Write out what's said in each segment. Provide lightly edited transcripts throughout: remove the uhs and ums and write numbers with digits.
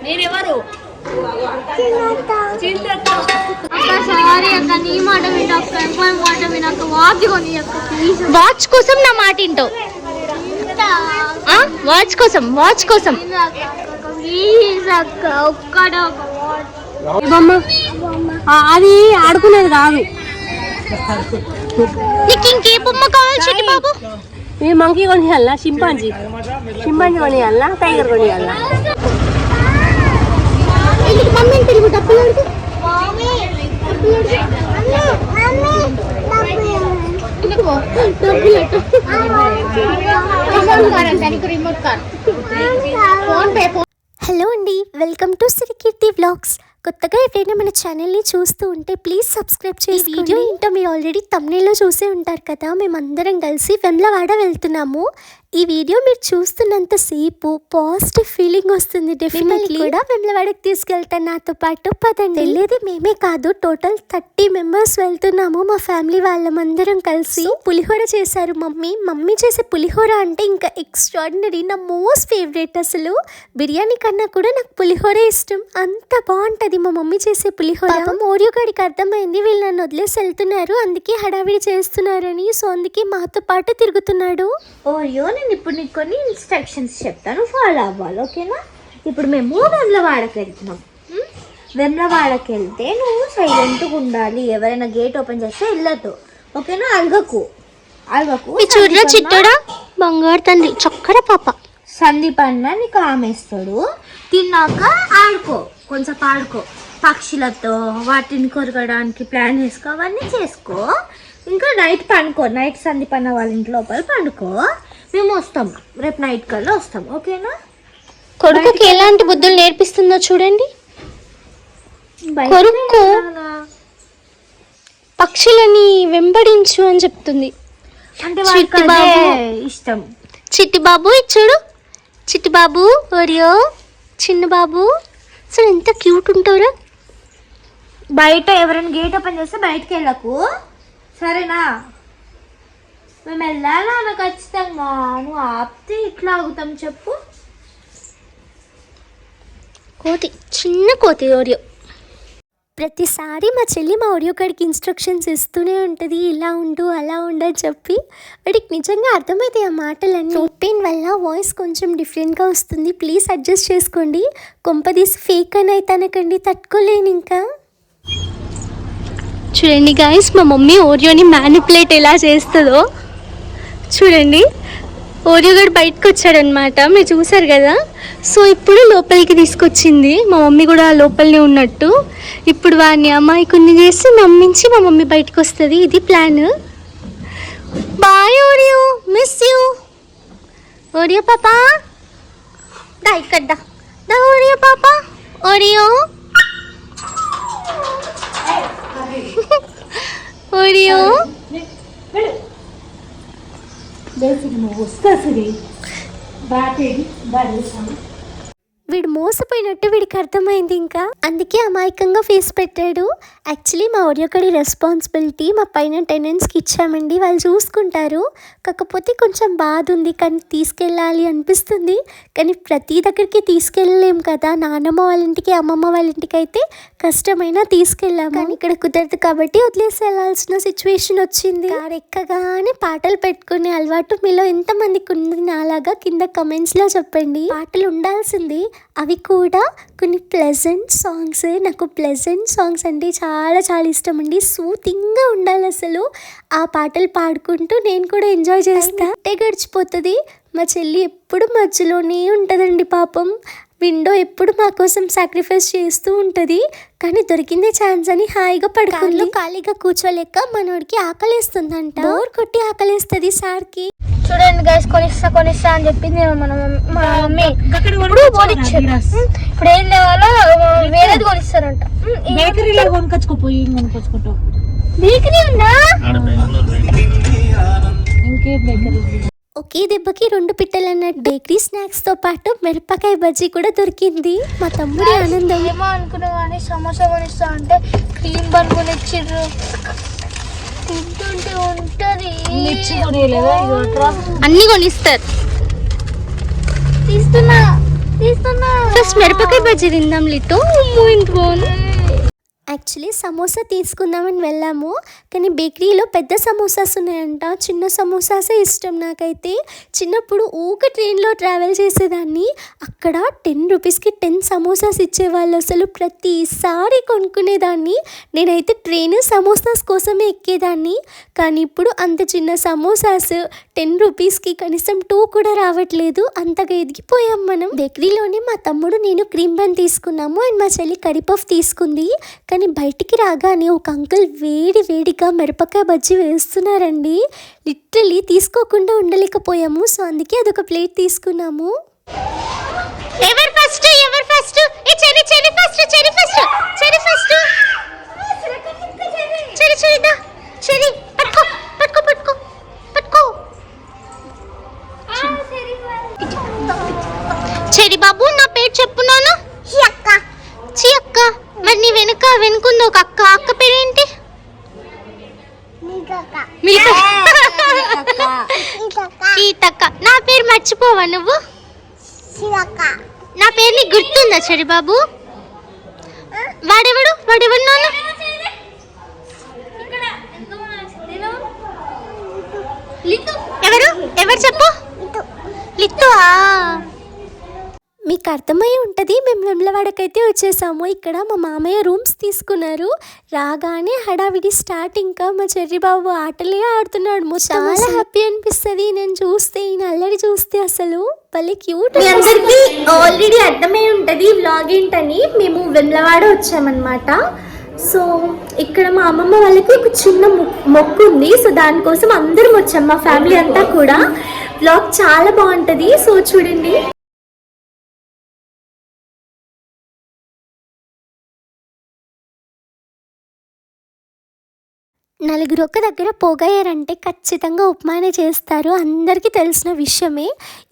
నేనెవరు? వాచ్ కోసం నా మాట వింటావు? వాచ్ కోసం అది ఆడుకునేది కాదు. నీకు ఇంకే బొమ్మ కావాలి చిట్టి బాబు? ఈ మంకీ కొనియాలా, చింపాంజీ కొనియాలా, టైగర్ కొనియాలా? హలో అండి, welcome to Sri Keerthi vlogs. కొత్తగా ఎవరైనా మన ఛానల్ని చూస్తూ ఉంటే ప్లీజ్ సబ్స్క్రైబ్ చేసి వీడియో ఏంటో మీరు ఆల్రెడీ థంబ్నెయిల్లో చూసే ఉంటారు కదా. మేమందరం కలిసి వెమ్లవాడ వెళ్తున్నాము. ఈ వీడియో మీరు చూస్తున్నంతసేపు పాజిటివ్ ఫీలింగ్ వస్తుంది. డెఫినెట్లీ కూడా వెమ్లవాడకి తీసుకెళ్తాను నాతో పాటు. పదండి. వెళ్ళేది మేమే కాదు, టోటల్ 30 మెంబర్స్ వెళ్తున్నాము. మా ఫ్యామిలీ వాళ్ళమందరం కలిసి. పులిహోర చేశారు మమ్మీ చేసే పులిహోర అంటే ఇంకా ఎక్స్ట్రాడినరీ. నా మోస్ట్ ఫేవరెట్. అసలు బిర్యానీ కన్నా కూడా నాకు పులిహోర ఇష్టం. అంత బాగుంటది మా మమ్మీ చేసే పులిహోర. ఓరియో గడికి అర్థమైంది వీళ్ళు నన్ను వదిలేసి వెళ్తున్నారు, అందుకే హడావిడి చేస్తున్నారని. సో అందుకే మాతో పాటు తిరుగుతున్నాడు. ఓరియో, నేను ఇప్పుడు నీకు కొన్ని ఇన్స్ట్రక్షన్స్ చెప్తాను, ఫాలో అవ్వాలి, ఓకేనా? ఇప్పుడు మేము వెమ్లవాడకి వెళ్తున్నాం. వెమ్లవాడకి వెళ్తే నువ్వు సైలెంట్గా ఉండాలి. ఎవరైనా గేట్ ఓపెన్ చేస్తే వెళ్ళదు, ఓకేనా? అలగకు. చూడరా చిట్టడా, బంగారు తండ్రి, చక్కర పాప. సందీప్ అన్న నీకు ఆమెస్తాడు. తిన్నాక కొంచెం ఆడుకో పక్షులతో, వాటిని కొరకడానికి ప్లాన్ చేసుకో, అవన్నీ చేసుకో. ఇంకా నైట్ పండుకో. నైట్ సందీప్ అన్న వాళ్ళ ఇంటి లోపల పండుకో. మేము వస్తాం, రేపు నైట్ కల్లా వస్తాం, ఓకేనా? కొడుకుకి ఎలాంటి బుద్ధులు నేర్పిస్తుందో చూడండి. కొడుకు పక్షులని వెంబడించు అని చెప్తుంది. అంటే ఇష్టం. చిట్టి బాబు ఇచ్చాడు. చిట్టి బాబు, ఓరియో చిన్న బాబు, అసలు ఎంత క్యూట్ ఉంటారా. బయట ఎవరైనా గేట్ ఓపెన్ చేస్తే బయటకు వెళ్ళకు, సరేనా? మేము వెళ్ళాలా ఖచ్చితంగా. నువ్వు ఆపితే ఇట్లా ఆగుతాం చెప్పు. కోతి, చిన్న కోతి ఓరియో. ప్రతిసారి మా చెల్లి మా ఓరియో కాడికి ఇన్స్ట్రక్షన్స్ ఇస్తూనే ఉంటుంది, ఇలా ఉండు అలా ఉండు అని చెప్పి. వాడికి నిజంగా అర్థమవుతాయి ఆ మాటలన్నీ. నోట్ పెయిన్ వల్ల వాయిస్ కొంచెం డిఫరెంట్గా వస్తుంది, ప్లీజ్ అడ్జస్ట్ చేసుకోండి. కొంపదీసి ఫేక్ అని అయితే అనకండి, తట్టుకోలేను ఇంకా. చూడండి గాయస్, మా మమ్మీ ఓరియోని మ్యానిపులేట్ ఎలా చేస్తుందో చూడండి. ఓరియో గడు బయటకు వచ్చాడనమాట, మీరు చూసారు కదా. సో ఇప్పుడు లోపలికి తీసుకొచ్చింది. మా మమ్మీ కూడా లోపలనే ఉన్నట్టు. ఇప్పుడు వాడిని అమ్మాయికుని చేసి నమ్మించి మా మమ్మీ బయటకు వస్తుంది. ఇది plan. Bye Oreo, miss you. Oreo పాపా దా, ఇక్కడ దా ఓరియో పాపా. ఓరియో ఓరియో వీడు మోసపోయినట్టు వీడికి అర్థమైంది ఇంకా, అందుకే అమాయకంగా ఫేస్ పెట్టాడు. యాక్చువల్లీ మా ఓరియోకడి రెస్పాన్సిబిలిటీ మా పైన టెనెంట్స్కి ఇచ్చామండి, వాళ్ళు చూసుకుంటారు. కాకపోతే కొంచెం బాధ ఉంది, కానీ తీసుకెళ్ళాలి అనిపిస్తుంది. కానీ ప్రతి దగ్గరికి తీసుకెళ్ళలేము కదా. నాన్నమ్మ వాళ్ళ ఇంటికి, అమ్మమ్మ వాళ్ళ ఇంటికి అయితే కష్టమైనా తీసుకెళ్ళాము, కానీ ఇక్కడ కుదరదు కాబట్టి వదిలేసి వెళ్ళాల్సిన సిచ్యువేషన్ వచ్చింది. కారు ఎక్కగానే పాటలు పెట్టుకునే అలవాటు మీలో ఎంతమందికి ఉంది నాలాగా కింద కమెంట్స్లో చెప్పండి. పాటలు ఉండాల్సింది, అవి కూడా కొన్ని ప్లెజెంట్ సాంగ్స్. నాకు ప్లెజెంట్ సాంగ్స్ అంటే చాలా చాలా ఇష్టం అండి. సూతింగ్గా ఉండాలి అసలు. ఆ పాటలు పాడుకుంటూ నేను కూడా ఎంజాయ్ చేస్తా. అంటే గడిచిపోతుంది. మా చెల్లి ఎప్పుడు మధ్యలోనే ఉంటుందండి పాపం. విండో ఎప్పుడు మా కోసం సాక్రిఫైస్ చేస్తూ ఉంటుంది, కానీ దొరికిందే ఛాన్స్ అని హాయిగా పడుకుంది. ఖాళీగా కూర్చోలేక మనోడికి ఆకలేస్తుందంట. బోర్ కొట్టి ఆకలేస్తుంది సార్కి. చూడండి గైస్, కొనిస్తా అని చెప్పింది మా మమ్మీ. ఇప్పుడు ఏం లేవాలో వేరేది కొనిస్తారంట. బేకరీలో కొనుకొచ్చుకోపోయి కొనుకొచ్చుకుంటావు. బేకరీ ఉందా? ఇంకే బేకరీ. ఒకే దెబ్బకి 2 పిట్టలు అన్నట్టు బేకరీ స్నాక్స్తో పాటు మిరపకాయ బజ్జీ కూడా దొరికింది. మా తమ్ముడి ఆనందం. ఏమో అనుకున్నా కానీ సమోసా కొనిస్తా అంటే క్రీమ్ బన్ కొనిచ్చిర్రు. తింటుంటే ఉంటది. అన్ని కొనిస్తారు. తీస్తున్నా ఫస్ట్ మిరపకాయ బజ్జీ తిందాం లిటో యాక్చువల్లీ సమోసా తీసుకుందామని వెళ్ళాము, కానీ బేకరీలో పెద్ద సమోసాస్ ఉన్నాయంట, చిన్న సమోసాసే ఇష్టం నాకైతే. చిన్నప్పుడు ఊక ట్రైన్లో ట్రావెల్ చేసేదాన్ని, అక్కడ 10 రూపీస్కి 10 సమోసాస్ ఇచ్చేవాళ్ళు. అసలు ప్రతిసారి కొనుక్కునేదాన్ని. నేనైతే ట్రైన్ సమోసాస్ కోసమే ఎక్కేదాన్ని, కానీ ఇప్పుడు అంత చిన్న సమోసాస్ 10 రూపీస్కి కనీసం 2 కూడా రావట్లేదు. అంతగా ఎదిగిపోయాం మనం. బేకరీలోనే మా తమ్ముడు నేను క్రీమ్ బన్ తీసుకున్నాము అండ్ మా చెల్లి కడిపఫ్ తీసుకుంది. కానీ బయటికి రాగానే ఒక అంకుల్ వేడిగా మిరపకాయ బజ్జీ వేస్తున్నారండి. లిటరలీ తీసుకోకుండా ఉండలేకపోయాము. సో అందుకే అదొక ప్లేట్ తీసుకున్నాము. ఎవరు ఫస్ట్ ఏ చెరి ఫస్ట్ చెరి పట్టుకో చెరి బాబు. నా పేరు చెప్పు నాన్న. చి అక్క. మరి నీ వెనుకుంది ఒక అక్క పేరేంటి? సీతక్క. నా పేరు మర్చిపోవా నువ్వు? నా పేరు నీకు గుర్తుందా చెరి బాబు? వాడెవడు నాన్న? ఎవరు చెప్పు? లిత్తు. మీకు అర్థమై ఉంటుంది, మేము వెమ్లవాడకైతే వచ్చేసాము. ఇక్కడ మా మామయ్య రూమ్స్ తీసుకున్నారు. రాగానే హడావిడి స్టార్ట్. ఇంకా మా చెర్రిబాబు ఆటలే ఆడుతున్నాడు. చాలా హ్యాపీ అనిపిస్తుంది నేను చూస్తే, ఈయన అల్లరి చూస్తే. అసలు భలే క్యూట్. మీ అందరికీ ఆల్రెడీ అర్థమై ఉంటుంది వ్లాగ్ ఏంటని. మేము వెమ్లవాడ వచ్చామన్నమాట. సో ఇక్కడ మా అమ్మమ్మ వాళ్ళకి ఒక చిన్న మొక్కు ఉంది. సో దానికోసం అందరం వచ్చాం, మా ఫ్యామిలీ అంతా కూడా. వ్లాగ్ చాలా బాగుంటుంది, సో చూడండి. నలుగురు ఒక దగ్గర పోగయ్యారంటే ఖచ్చితంగా ఉప్మానే చేస్తారు, అందరికీ తెలిసిన విషయమే.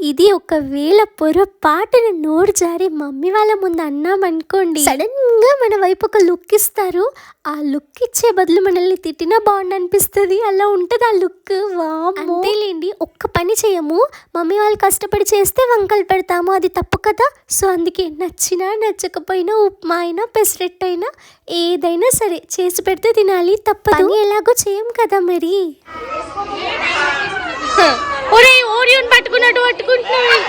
ఇది ఒకవేళ పొరపాటున నోరు జారి మమ్మీ వాళ్ళ ముందు అన్నామనుకోండి, సడన్గా మన వైపు ఒక లుక్ ఇస్తారు. ఆ లుక్ ఇచ్చే బదులు మనల్ని తిట్టినా బాగుండు అనిపిస్తుంది. అలా ఉంటుంది ఆ లుక్. అంతేలేండి, ఒక్క పని చేయము, మమ్మీ వాళ్ళు కష్టపడి చేస్తే వంకలు పెడతాము, అది తప్పు కదా. సో అందుకే నచ్చినా నచ్చకపోయినా ఉప్మా అయినా పెసరెట్ అయినా ఏదైనా సరే చేసి పెడితే తినాలి, తప్పదు. ఎలాగో చేయం కదా మరి. ఓరియోన్ పట్టుకున్నట్టు పట్టుకుంటున్నాడు.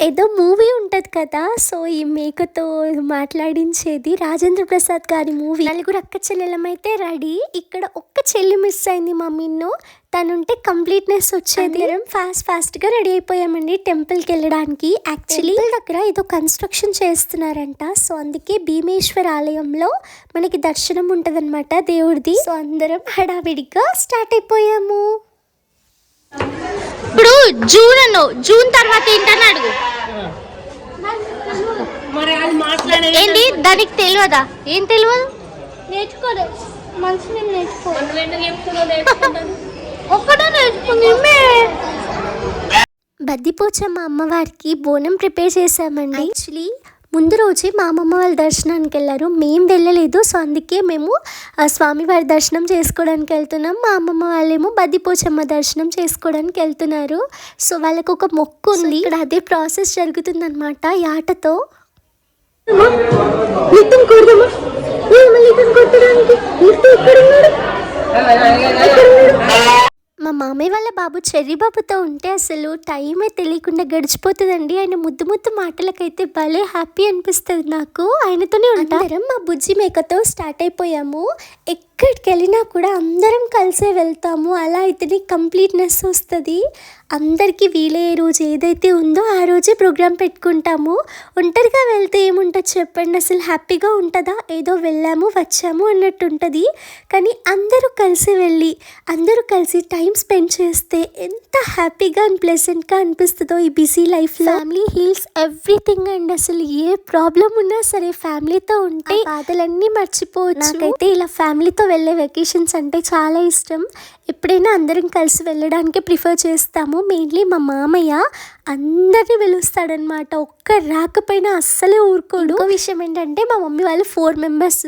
ఏదో మూవీ ఉంటుంది కదా, సో ఈ మేకతో మాట్లాడించేది రాజేంద్ర ప్రసాద్ గారి మూవీ. నలుగురు అక్క చెల్లెలమైతే రెడీ. ఇక్కడ ఒక్క చెల్లి మిస్ అయింది మమ్మీను, తనుంటే కంప్లీట్నెస్ వచ్చేది. ఫాస్ట్గా రెడీ అయిపోయామండి టెంపుల్కి వెళ్ళడానికి. యాక్చువల్లీ దగ్గర ఏదో కన్స్ట్రక్షన్ చేస్తున్నారంట, సో అందుకే భీమేశ్వర ఆలయంలో మనకి దర్శనం ఉంటుందన్నమాట దేవుడిది. సో అందరం హడావిడిగా స్టార్ట్ అయిపోయాము. ఇప్పుడు జూన్ తర్వాత ఏంటని అడుగు. ఏంటి దానికి తెలియదా? ఏం తెలియదు? నేర్చుకోలేదు. మనసు నేను ఒక్కటే నేర్చుకుంది. బద్దిపోచమ్మ అమ్మవారికి బోనం ప్రిపేర్ చేసామండి. యాక్చువల్లీ ముందు రోజే మా అమ్మమ్మ వాళ్ళ దర్శనానికి వెళ్ళారు, మేము వెళ్ళలేదు. సో అందుకే మేము స్వామివారి దర్శనం చేసుకోవడానికి వెళ్తున్నాం. మా అమ్మమ్మ వాళ్ళేమో బద్దిపోచమ్మ దర్శనం చేసుకోవడానికి వెళ్తున్నారు. సో వాళ్ళకు ఒక మొక్కు ఉంది, ఇక్కడ అదే ప్రాసెస్ జరుగుతుందన్నమాట. యాటతో మా మామయ్య వాళ్ళ బాబు చెర్రీ బాబుతో ఉంటే అసలు టైమే తెలియకుండా గడిచిపోతుందండి. ఆయన ముద్దు మాటలకైతే భలే హ్యాపీ అనిపిస్తుంది నాకు. ఆయనతోనే ఉంటాం. మా బుజ్జి మేకతో స్టార్ట్ అయిపోయాము. ఎక్కడికి వెళ్ళినా కూడా అందరం కలిసే వెళ్తాము, అలా అయితేనే కంప్లీట్నెస్ వస్తుంది. అందరికీ వీలయ్యే రోజు ఏదైతే ఉందో ఆ రోజే ప్రోగ్రామ్ పెట్టుకుంటాము. ఒంటరిగా వెళ్తే ఏముంటుంది చెప్పండి, అసలు హ్యాపీగా ఉంటుందా? ఏదో వెళ్ళాము వచ్చాము అన్నట్టు ఉంటుంది. కానీ అందరూ కలిసి వెళ్ళి అందరూ కలిసి టైం స్పెండ్ చేస్తే ఎంత హ్యాపీగా అండ్ ప్లెజెంట్గా అనిపిస్తుందో ఈ busy life. Family heels everything and అసలు ఏ ప్రాబ్లం ఉన్నా సరే ఫ్యామిలీతో ఉంటే బాధలన్నీ మర్చిపోవచ్చు. నాకైతే ఇలా ఫ్యామిలీతో వెళ్ళే వెకేషన్స్ అంటే చాలా ఇష్టం. ఎప్పుడైనా అందరం కలిసి వెళ్ళడానికి ప్రిఫర్ చేస్తాము. మెయిన్లీ మా మామయ్య అందరినీ పిలుస్తాడనమాట. ఒక్కరు రాకపోయినా అస్సలే ఊరుకోడు. ఇంకో విషయం ఏంటంటే మా మమ్మీ వాళ్ళు 4 మెంబర్స్,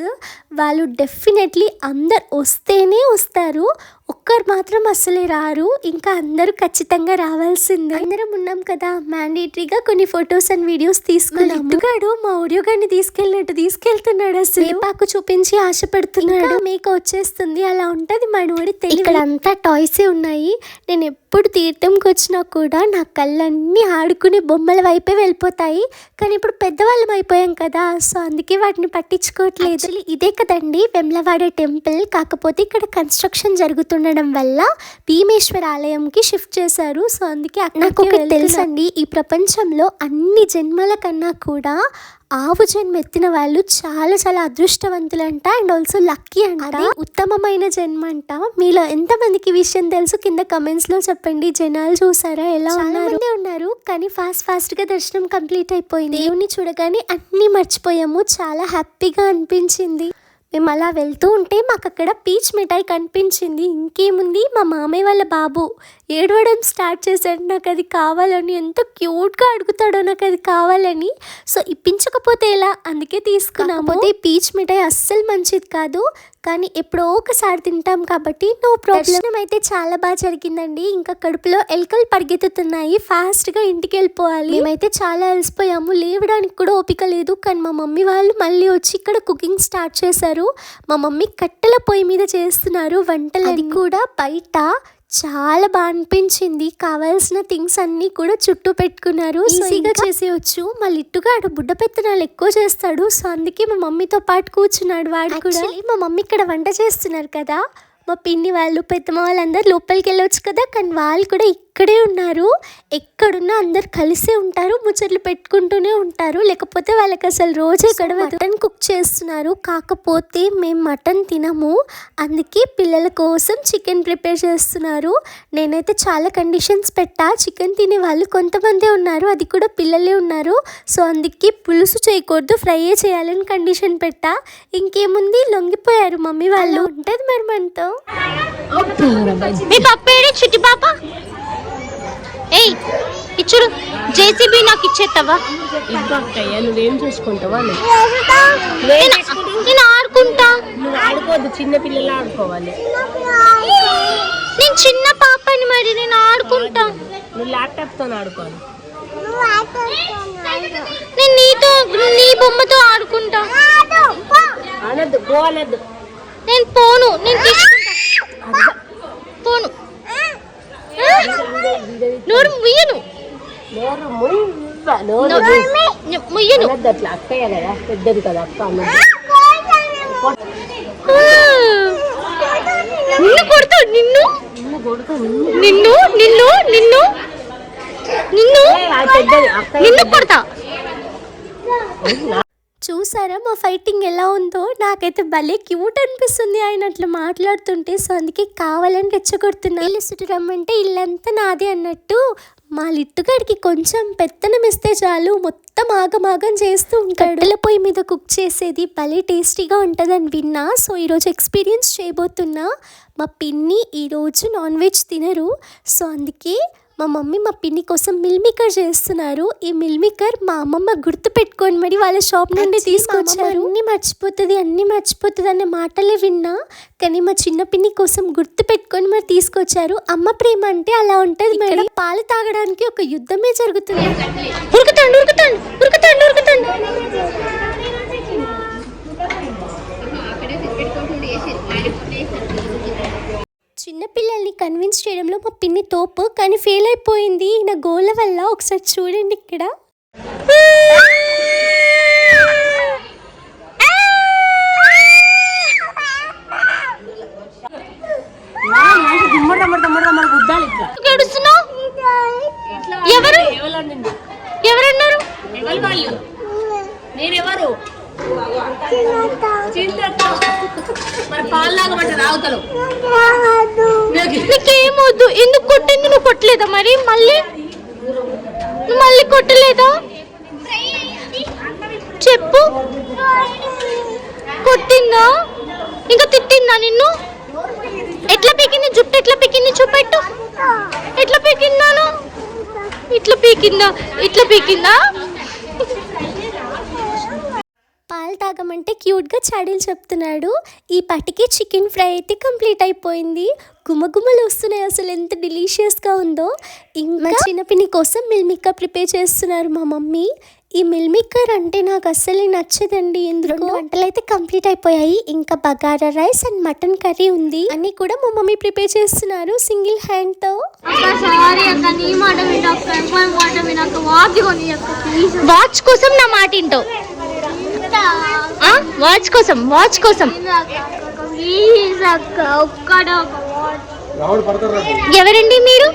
వాళ్ళు డెఫినెట్లీ అందరు వస్తేనే వస్తారు, ఒక్కరు మాత్రం అస్సలే రారు. ఇంకా అందరూ ఖచ్చితంగా రావాల్సిందే. అందరం ఉన్నాం కదా, మ్యాండేటరీగా కొన్ని ఫొటోస్ అండ్ వీడియోస్ తీసుకున్నాము. ఇట్టుగాడు మా ఆడియో గారిని తీసుకెళ్తున్నాడు. అసలు వేపాకు చూపించి ఆశ పెడుతున్నాడు. మీకు వచ్చేస్తుంది, అలా ఉంటుంది మనోడి తెలివి. ఇక్కడ అంతా టాయ్సే ఉన్నాయి. నేను ఎప్పుడు తీర్థంకి వచ్చినా కూడా నా కళ్ళన్నీ ఆడుకునే బొమ్మల వైపే వెళ్ళిపోతాయి. కానీ ఇప్పుడు పెద్దవాళ్ళం అయిపోయాం కదా, సో అందుకే వాటిని పట్టించుకోవట్లేదు. ఇదే కదండి వెమ్లవాడ టెంపుల్. కాకపోతే ఇక్కడ కన్స్ట్రక్షన్ జరుగుతుండడం వల్ల భీమేశ్వర ఆలయంకి షిఫ్ట్ చేశారు. సో అందుకే నాకు ఒకటి తెలుసండి, ఈ ప్రపంచంలో అన్ని జన్మల కన్నా కూడా ఆవు జన్మ ఎత్తిన వాళ్ళు చాలా చాలా అదృష్టవంతులంట అండ్ ఆల్సో లక్కీ అంట. అది ఉత్తమమైన జన్మ అంట. మీలో ఎంతమందికి విషయం తెలుసు కింద కమెంట్స్ లో చెప్పండి. జనాలు చూసారా ఎలా ఉన్నారు, కానీ ఫాస్ట్ గా దర్శనం కంప్లీట్ అయిపోయింది. దేవుని చూడగానే అన్నీ మర్చిపోయాము. చాలా హ్యాపీగా అనిపించింది. మేము అలా వెళ్తూ ఉంటే మాకు అక్కడ పీచ్ మిఠాయి కనిపించింది. ఇంకేముంది, మా మామయ్య వాళ్ళ బాబు ఏడవడం స్టార్ట్ చేశాడు. నాకు అది కావాలని, ఎంత క్యూట్గా అడుగుతాడో నాకు అది కావాలని. సో ఇప్పించకపోతే ఎలా, అందుకే తీసుకున్నాము. ఈ పీచ్ మిఠాయి అస్సలు మంచిది కాదు, కానీ ఎప్పుడో ఒకసారి తింటాం కాబట్టి నో ప్రాబ్లం. అయితే చాలా బాగా జరిగిందండి. ఇంకా కడుపులో ఎలుకలు పరిగెత్తుతున్నాయి, ఫాస్ట్గా ఇంటికి వెళ్ళిపోవాలి. మేమైతే చాలా అలసిపోయాము, లేవడానికి కూడా ఓపిక లేదు. కానీ మా మమ్మీ వాళ్ళు మళ్ళీ వచ్చి ఇక్కడ కుకింగ్ స్టార్ట్ చేశారు. మా మమ్మీ కట్టెల పొయ్యి మీద చేస్తున్నారు వంటలు. అది కూడా బయట చాలా బాగా అనిపించింది. కావాల్సిన థింగ్స్ అన్నీ కూడా చుట్టూ పెట్టుకున్నారు, ఈజీగా చేసేయచ్చు. మా లిట్టుగాడు బుడ్డ పెత్తనాలు ఎక్కువ చేస్తాడు, సో అందుకే మా మమ్మీతో పాటు కూర్చున్నాడు వాడు కూడా. మా మమ్మీ ఇక్కడ వంట చేస్తున్నారు కదా, మా పిన్ని వాళ్ళు పెద్దమ్మ వాళ్ళందరూ లోపలికి వెళ్ళొచ్చు కదా, కానీ వాళ్ళు కూడా ఇక్కడే ఉన్నారు. ఎక్కడున్నా అందరు కలిసే ఉంటారు, ముచ్చట్లు పెట్టుకుంటూనే ఉంటారు. లేకపోతే వాళ్ళకి అసలు రోజే గడవదు. మటన్ కుక్ చేస్తున్నారు, కాకపోతే మేము మటన్ తినము, అందుకే పిల్లల కోసం చికెన్ ప్రిపేర్ చేస్తున్నారు. నేనైతే చాలా కండిషన్స్ పెట్టా. చికెన్ తినే వాళ్ళు కొంతమందే ఉన్నారు, అది కూడా పిల్లలే ఉన్నారు. సో అందుకే పులుసు చేయకూడదు, ఫ్రైయే చేయాలని కండిషన్ పెట్టా. ఇంకేముంది, లొంగిపోయారు మమ్మీ వాళ్ళు. ఉంటుంది మరి మనతో. మీ పప్పేడే చిట్టి పాప, ఏయ్ ఇచ్చుడు జేసీబీ నాకు ఇచ్చేస్తావా? ఇవ్వక్కయ్యా, నువ్వేం చూసుకుంటావా? నేను ఆడుకుంటా. నువ్వు ఆడుకోవద్దు, చిన్న పిల్లలు ఆడుకోవాలి. నేను చిన్న పాపని, మరి నేను ఆడుకుంటా. నువ్వు ల్యాప్టాప్తో ఆడుకోవాలి. నేను నీ బొమ్మతో ఆడుకుంటా. అనద్దు, పోనద్దు. నేను పోను, నేను తీసుకుంటా. పోను, నోరు ముయ్యను. ముయ్యను. అట్లా అక్కయ్య కదా, పెద్దది కదా అక్క. నిన్ను కొడతా, నిన్ను నిన్ను నిన్ను నిన్ను నిన్ను నిన్ను కొడతా. చూసారా మా ఫైటింగ్ ఎలా ఉందో? నాకైతే భలే క్యూట్ అనిపిస్తుంది ఆయన అట్లా మాట్లాడుతుంటే. సో అందుకే కావాలని రెచ్చగొడుతున్నా. ఇల్లు చుట్టూ రమ్మంటే ఇల్లంతా నాదే అన్నట్టు మా లిట్టుగాడికి కొంచెం పెత్తనం ఇస్తే చాలు మొత్తం ఆగమాగం చేస్తూ ఉంటాడు. కట్టెల పొయ్యి మీద కుక్ చేసేది భలే టేస్టీగా ఉంటుందని విన్నా. సో ఈరోజు ఎక్స్పీరియన్స్ చేయబోతున్నా. మా పిన్ని ఈరోజు నాన్ వెజ్ తినరు, సో అందుకే మా మమ్మీ మా పిన్ని కోసం మిల్ మేకర్ చేస్తున్నారు. ఈ మిల్ మేకర్ మా అమ్మమ్మ గుర్తు పెట్టుకొని మరి వాళ్ళ షాప్ నుండి తీసుకొచ్చారు. అన్నీ మర్చిపోతుంది అనే మాటలే విన్నా, కానీ మా చిన్న పిన్ని కోసం గుర్తు పెట్టుకొని మరి తీసుకొచ్చారు. అమ్మ ప్రేమ అంటే అలా ఉంటుంది మేడం. పాలు తాగడానికి ఒక యుద్ధమే జరుగుతుంది. చిన్నపిల్లల్ని కన్విన్స్ చేయడంలో మా పిన్ని తోపు, కానీ ఫెయిల్ అయిపోయింది నా గోళ్ళ వల్ల. ఒకసారి చూడండి ఇక్కడ. నీకేమొద్దు. ఎందుకు కొట్టింది? నువ్వు కొట్టలేదా మరి? మళ్ళీ కొట్టలేదా చెప్పు. కొట్టిందా? ఇంకా తిట్టిందా నిన్ను? ఎట్లా పీకింది జుట్టు? ఎట్లా పీకింది చూపెట్టు. ఎట్లా పీకిందాను? ఇట్లా పీకిందా? పాలు తాగమంటే క్యూట్గా చాడీలు చెప్తున్నాడు. ఈ పాటికి చికెన్ ఫ్రై అయితే కంప్లీట్ అయిపోయింది. గుమగుమలు వస్తున్నాయి, అసలు ఎంత డెలీషియస్గా ఉందో. ఇంకా చిన్నపిన్ని కోసం మిల్ మేకర్ ప్రిపేర్ చేస్తున్నారు మా మమ్మీ. ఈ మిల్ మేకర్ అంటే నాకు అస్సలు నచ్చదండి. ఎందుకు వంటలు అయితే కంప్లీట్ అయిపోయాయి. ఇంకా bagara rice and mutton curry ఉంది. అన్ని కూడా మా మమ్మీ ప్రిపేర్ చేస్తున్నారు సింగిల్ హ్యాండ్తో. వాచ్ కోసం నా మాట వింటావు. వాచ్ కోసం ఎవరండి మీరు?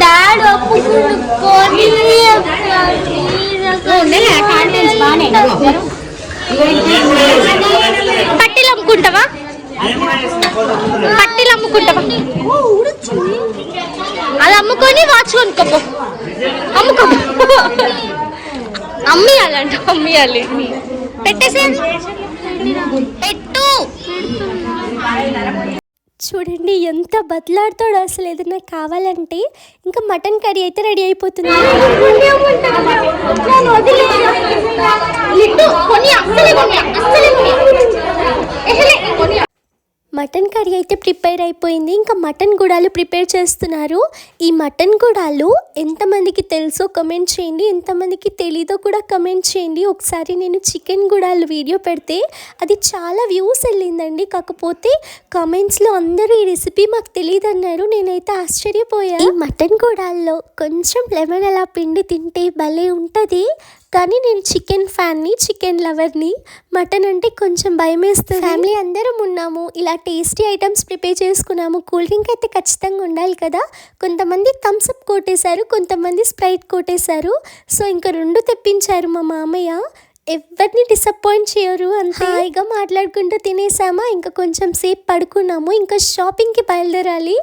డాడ్ పట్టీలు అమ్ముకుంటావా? అది అమ్ముకొని వాచ్ కొనుక్కోపో. అమ్మియాలి. పెట్టేసే పెట్టు. చూడండి ఎంత బదలాడుతాడు అసలు. ఏదైనా కావాలంటే ఇంకా మటన్ కర్రీ అయితే రెడీ అయిపోతుంది. మటన్ కర్రీ అయితే ప్రిపేర్ అయిపోయింది. ఇంకా మటన్ గుడాలు ప్రిపేర్ చేస్తున్నారు. ఈ మటన్ గుడాలు ఎంతమందికి తెలుసో కమెంట్ చేయండి, ఎంతమందికి తెలీదో కూడా కమెంట్ చేయండి. ఒకసారి నేను చికెన్ గుడాలు వీడియో పెడితే అది చాలా వ్యూస్ వెళ్ళిందండి. కాకపోతే కమెంట్స్లో అందరూ ఈ రెసిపీ మాకు తెలియదు అన్నారు. నేనైతే ఆశ్చర్యపోయాను. ఈ మటన్ గుడాల్లో కొంచెం లెమన్ అలా పిండి తింటే భలే ఉంటుంది. కానీ నేను చికెన్ ఫ్యాన్ని, చికెన్ లవర్ని. మటన్ అంటే కొంచెం భయం వేస్తుంది. ఫ్యామిలీ అందరం ఉన్నాము, ఇలా టేస్టీ ఐటమ్స్ ప్రిపేర్ చేసుకున్నాము. కూల్ డ్రింక్ అయితే ఖచ్చితంగా ఉండాలి కదా. కొంతమంది థమ్స్ అప్ కొట్టేశారు, కొంతమంది స్ప్రైట్ కొట్టేశారు. సో ఇంకా 2 తెప్పించారు మా మామయ్య. ఎవరిని డిసప్పాయింట్ చేయరు. అంతే హాయిగా మాట్లాడుకుంటూ తినేసామా. ఇంకా కొంచెం సేపు పడుకున్నాము. ఇంకా షాపింగ్కి బయలుదేరాలి.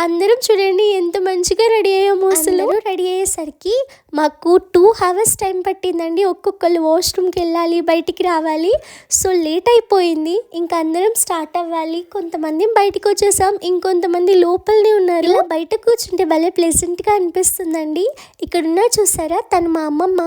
అందరం చూడండి ఎంత మంచిగా రెడీ అయ్యాము. అసలు రెడీ అయ్యేసరికి మాకు 2 hours టైం పట్టిందండి. ఒక్కొక్కరు వాష్రూమ్కి వెళ్ళాలి, బయటికి రావాలి. సో లేట్ అయిపోయింది. ఇంకా అందరం స్టార్ట్ అవ్వాలి. కొంతమంది బయటకు వచ్చేసాం, ఇంకొంతమంది లోపలనే ఉన్నారు. ఇలా బయట కూర్చుంటే భలే ప్లెజెంట్గా అనిపిస్తుందండి. ఇక్కడున్నా చూసారా, తను మా అమ్మమ్మ.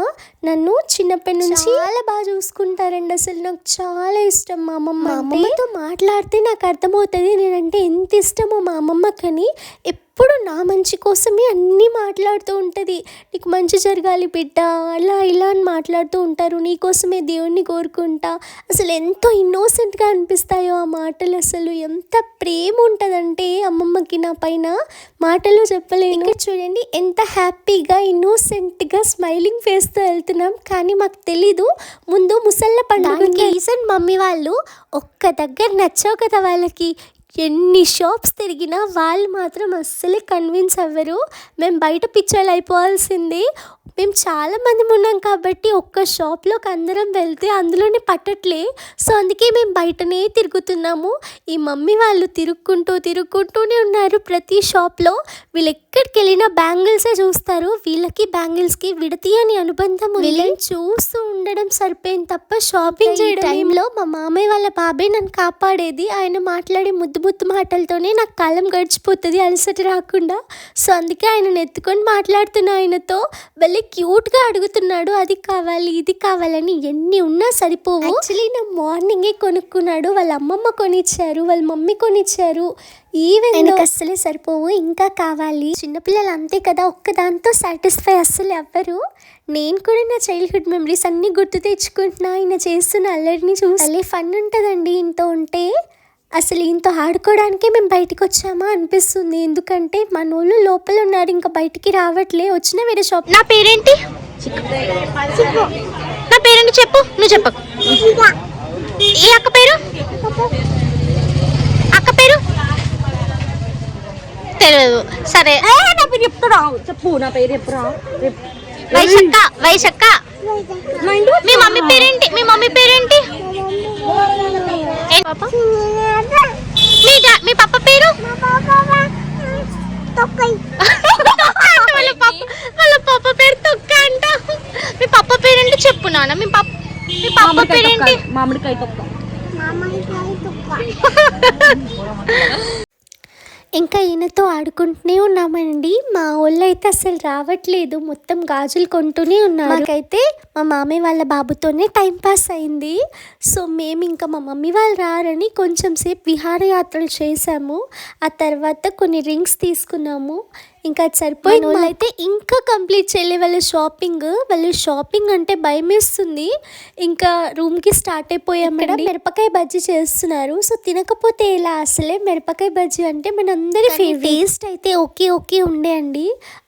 నన్ను చిన్నప్పటి నుంచి చాలా బాగా చూసుకుంటారండి. అసలు నాకు చాలా ఇష్టం మా అమ్మమ్మ. మా అమ్మమ్మతో మాట్లాడితే నాకు అర్థమవుతుంది నేనంటే ఎంత ఇష్టమో మా అమ్మమ్మకని. ఎప్పుడు నా మంచి కోసమే అన్నీ మాట్లాడుతూ ఉంటుంది. నీకు మంచి జరగాలి బిడ్డ, అలా ఇలా అని మాట్లాడుతూ ఉంటారు. నీకోసమే దేవుణ్ణి కోరుకుంటా. అసలు ఎంతో ఇన్నోసెంట్గా అనిపిస్తాయో ఆ మాటలు. అసలు ఎంత ప్రేమ ఉంటుందంటే అమ్మమ్మకి నా పైన, మాటలు చెప్పలేను. ఇంకా చూడండి ఎంత హ్యాపీగా ఇన్నోసెంట్గా స్మైలింగ్ ఫేస్తో వెళ్తున్నాం. కానీ మాకు తెలీదు ముందు ముసళ్ళ పండుగకి రీజన్ మమ్మీ వాళ్ళు ఒక్క దగ్గర నచ్చావు కదా వాళ్ళకి. ఎన్ని షాప్స్ తిరిగినా వాళ్ళు మాత్రం అస్సలే కన్విన్స్ అవ్వరు. మేము బయట పిచ్చోళ్ళు అయిపోవాల్సిందే. మేము చాలామంది ఉన్నాం కాబట్టి ఒక్క షాప్లోకి అందరం వెళ్తే అందులోనే పట్టట్లే. సో అందుకే మేము బయటనే తిరుగుతున్నాము. ఈ మమ్మీ వాళ్ళు తిరుగుకుంటూనే ఉన్నారు ప్రతి షాప్లో. వీళ్ళు ఎక్కడికి వెళ్ళినా బ్యాంగిల్సే చూస్తారు. వీళ్ళకి బ్యాంగిల్స్కి విడతీయని అనుబంధం. వీళ్ళని చూస్తూ ఉండడం సరిపోయింది తప్ప షాపింగ్ చేయడం టైంలో మా మామయ్య వాళ్ళ బాబాయ్ నన్ను కాపాడేది. ఆయన మాట్లాడే ముద్దు మాటలతోనే నాకు కాలం గడిచిపోతుంది అలసట రాకుండా. సో అందుకే ఆయనను ఎత్తుకొని మాట్లాడుతున్నా. ఆయనతో వెళ్ళి క్యూట్గా అడుగుతున్నాడు, అది కావాలి ఇది కావాలని. ఎన్ని ఉన్నా సరిపోవు. యాక్చువల్లీ నా మార్నింగే కొనుక్కున్నాడు. వాళ్ళ అమ్మమ్మ కొనిచ్చారు, వాళ్ళ మమ్మీ కొనిచ్చారు. ఈవెన్ నాకు అస్సలే సరిపోవు, ఇంకా కావాలి. చిన్నపిల్లలు అంతే కదా, ఒక్కదాంతో సాటిస్ఫై అస్సలు అవ్వరు. నేను కూడా నా చైల్డ్హుడ్ మెమరీస్ అన్నీ గుర్తు తెచ్చుకుంటున్నా. ఆయన చేస్తున్న అల్లరిని చూసి అల్లే ఫన్ ఉంటుందండి ఇంతో ఉంటే. అసలు ఇంతో ఆడుకోవడానికే మేము బయటకు వచ్చామా అనిపిస్తుంది. ఎందుకంటే మనోళ్ళు లోపల ఉన్నారు, ఇంకా బయటికి రావట్లే. వచ్చిన వేరే షాప్. నా పేరేంటి? నా పేరేంటి చెప్పు. నువ్వు చెప్పకు. ఈ అక్క పేరు తెలియదు. సరే నా పేరు చెప్తురా, చెప్పు. నా పేరు చెప్పురా. వైశక్క వైశక్క మీ మమ్మీ పేరేంటి పాప మీ పాప పేరు వాళ్ళ పాప పేరు తొక్క అంట. మీ పాప పేరేంటి చెప్పు నాన్న. మీ పాప పేరేంటి? మామిడికాయ తొక్క. ఇంకా ఈయనతో ఆడుకుంటూనే ఉన్నామండి. మా వాళ్ళు అయితే అసలు రావట్లేదు, మొత్తం గాజులు కొంటూనే ఉన్నారు. మాకైతే మా మామయ్య వాళ్ళ బాబుతోనే టైం పాస్ అయింది. సో మేము ఇంకా మా మమ్మీ వాళ్ళు రారని కొంచెం సేపు విహారయాత్రలు చేసాము. ఆ తర్వాత కొన్ని రింగ్స్ తీసుకున్నాము. ఇంకా అది సరిపోయిన వాళ్ళు అయితే ఇంకా కంప్లీట్ చేయలే వాళ్ళు షాపింగ్ అంటే భయం వేస్తుంది. ఇంకా రూమ్కి స్టార్ట్ అయిపోయామండి. మిరపకాయ బజ్జీ చేస్తున్నారు. సో తినకపోతే ఇలా, అసలే మిరపకాయ బజ్జీ అంటే మనందరి టేస్ట్ అయితే ఓకే ఉండే అండి.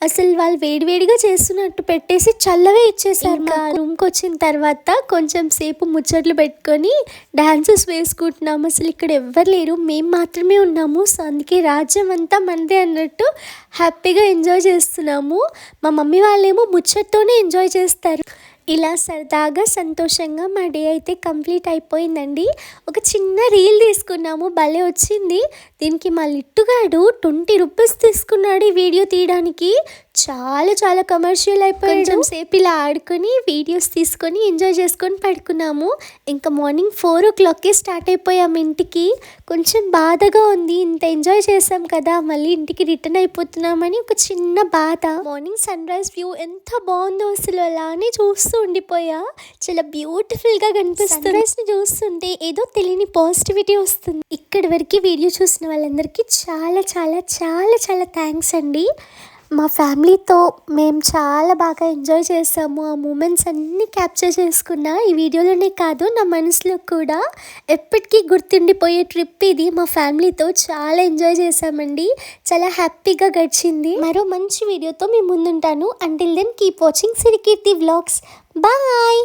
అసలు వాళ్ళు వేడివేడిగా చేస్తున్నట్టు పెట్టేసి చల్లవే ఇచ్చేసారు. రూమ్కి వచ్చిన తర్వాత కొంచెం సేపు ముచ్చట్లు పెట్టుకొని డాన్సెస్ వేసుకుంటున్నాము. అసలు ఇక్కడ ఎవ్వరు లేరు, మేము మాత్రమే ఉన్నాము. సో అందుకే రాజ్యం అంతా మనదే అన్నట్టు హ్యాపీగా ఎంజాయ్ చేస్తున్నాము. మా మమ్మీ వాళ్ళేమో ముచ్చట్తోనే ఎంజాయ్ చేస్తారు. ఇలా సరదాగా సంతోషంగా మా డే అయితే కంప్లీట్ అయిపోయిందండి. ఒక చిన్న రీల్ తీసుకున్నాము, భలే వచ్చింది. దీనికి మా లిట్టుగాడు 20 రూపీస్ తీసుకున్నాడు ఈ వీడియో తీయడానికి. చాలా కమర్షియల్ అయిపోయి కొంచెం సేపు ఇలా ఆడుకొని వీడియోస్ తీసుకొని ఎంజాయ్ చేసుకొని పడుకున్నాము. ఇంకా మార్నింగ్ 4 o'clockకే స్టార్ట్ అయిపోయాము ఇంటికి. కొంచెం బాధగా ఉంది, ఇంత ఎంజాయ్ చేసాం కదా, మళ్ళీ ఇంటికి రిటర్న్ అయిపోతున్నామని ఒక చిన్న బాధ. మార్నింగ్ సన్ రైజ్ వ్యూ ఎంత బాగుందో, అసలు అలానే చూస్తూ ఉండిపోయా. చాలా బ్యూటిఫుల్గా కనిపిస్తుంది. సన్ రైజ్ని చూస్తుంటే ఏదో తెలియని పాజిటివిటీ వస్తుంది. ఇక్కడి వరకు వీడియో చూసిన వాళ్ళందరికీ చాలా థ్యాంక్స్ అండి. మా ఫ్యామిలీతో మేము చాలా బాగా ఎంజాయ్ చేసాము. ఆ మూమెంట్స్ అన్నీ క్యాప్చర్ చేసుకున్నా ఈ వీడియోలోనే కాదు, నా మనసులో కూడా ఎప్పటికీ గుర్తుండిపోయే ట్రిప్ ఇది. మా ఫ్యామిలీతో చాలా ఎంజాయ్ చేసామండి, చాలా హ్యాపీగా గడిచింది. మరో మంచి వీడియోతో మీ ముందుంటాను. Until then keep watching Sirikeerthi vlogs. Bye.